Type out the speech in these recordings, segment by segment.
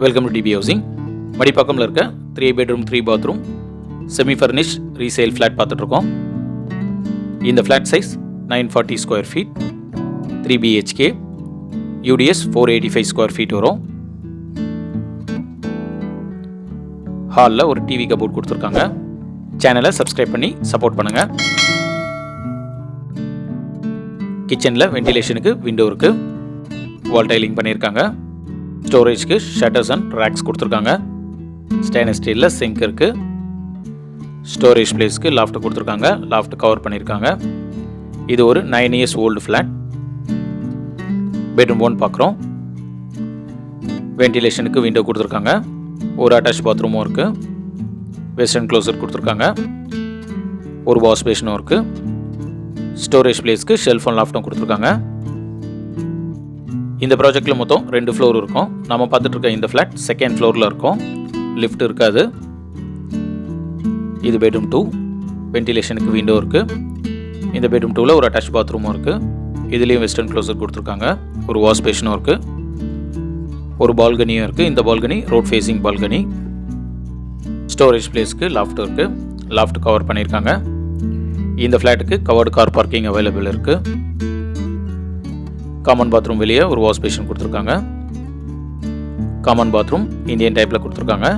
Welcome to DB housing. மடிப்பாக்கம்ல இருக்க 3 bedroom 3 bathroom semi furnish resale flat பார்த்துட்ருக்கோம். இந்த flat size 940 square feet, 3 BHK, UDS 485 square feet வரும். ஹாலில் ஒரு டிவி கபோர்ட் கொடுத்துருக்காங்க. சேனலை சப்ஸ்கிரைப் பண்ணி சப்போர்ட் பண்ணுங்கள். கிச்சனில் வென்டிலேஷனுக்கு விண்டோ இருக்குது. வால் டைலிங் பண்ணியிருக்காங்க. ஸ்டோரேஜ்க்கு ஷட்டர்ஸ் அண்ட் ரேக்ஸ் கொடுத்துருக்காங்க. ஸ்டெயின்லெஸ் ஸ்டீலில் சிங்க் இருக்குது. ஸ்டோரேஜ் பிளேஸ்க்கு லாஃப்ட் கொடுத்துருக்காங்க. லாஃப்ட் கவர் பண்ணியிருக்காங்க. இது ஒரு 9 years ஓல்டு ஃப்ளாட். பெட்ரூம் 1 பார்க்குறோம். வென்டிலேஷனுக்கு விண்டோ கொடுத்துருக்காங்க. ஒரு அட்டாச் பாத்ரூமும் இருக்குது. வெஸ்டர்ன் க்ளோசர் கொடுத்துருக்காங்க. ஒரு வாஷ் பேஷனும் இருக்குது. ஸ்டோரேஜ் பிளேஸ்க்கு ஷெல்ஃப் அண்ட் லாஃப்ட்டும் கொடுத்துருக்காங்க. இந்த ப்ராஜெக்டில் மொத்தம் 2 ஃப்ளோர் இருக்கும். நம்ம பார்த்துட்டு இருக்க இந்த ஃப்ளாட் செகண்ட் ஃப்ளோரில் இருக்கும். லிஃப்ட் இருக்காது. இது பெட்ரூம் 2. வென்டிலேஷனுக்கு விண்டோ இருக்குது. இந்த பெட்ரூம் 2ல் ஒரு அட்டாச் பாத்ரூமும் இருக்குது. இதுலேயும் வெஸ்டர்ன் க்ளோசர் கொடுத்துருக்காங்க. ஒரு வாஷ் பேஷனும் இருக்குது. ஒரு பால்கனியும் இருக்குது. இந்த balcony road facing balcony. Storage பிளேஸ்க்கு லாஃப்ட் இருக்குது. லாஃப்ட் கவர் பண்ணியிருக்காங்க. இந்த ஃப்ளாட்டுக்கு கவர்டு கார் பார்க்கிங் அவைலபிள் இருக்குது. காமன் பாத்ரூம் வெளியே ஒரு வாஷ் பேஷன் கொடுத்துருக்காங்க. காமன் பாத்ரூம் இந்தியன் டைப்பில் கொடுத்துருக்காங்க.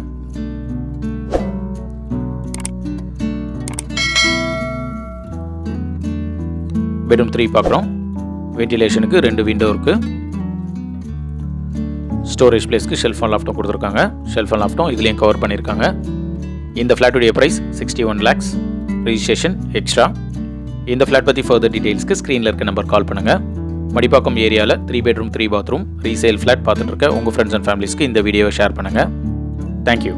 பெட்ரூம் 3 பார்க்குறோம். வென்டிலேஷனுக்கு 2 விண்டோ இருக்குது. ஸ்டோரேஜ் பிளேஸ்க்கு ஷெல்ஃப் அண்ட் லாஃப்ட்டும் கொடுத்துருக்காங்க. ஷெல்ஃப் அண்ட் லாஃப்ட்டும் இதுலேயும் கவர் பண்ணியிருக்காங்க. இந்த ஃப்ளாட்டுடைய ப்ரைஸ் 61 lakhs. Registration extra. இந்த ஃப்ளாட் பற்றி ஃபர்தர் டீட்டெயில்ஸ்க்கு ஸ்க்ரீனில் இருக்க நம்பர் கால் பண்ணுங்கள். மடிப்பாக்கம் ஏரியாவில் 3 bedroom 3 bathroom ரீசேல் ஃப்ளாட் பார்த்துட்டு இருக்க உங்கள் ஃப்ரெண்ட்ஸ் அண்ட் ஃபேமிலிஸ்க்கு இந்த வீடியோவை ஷேர் பண்ணுங்கள். தேங்க்யூ.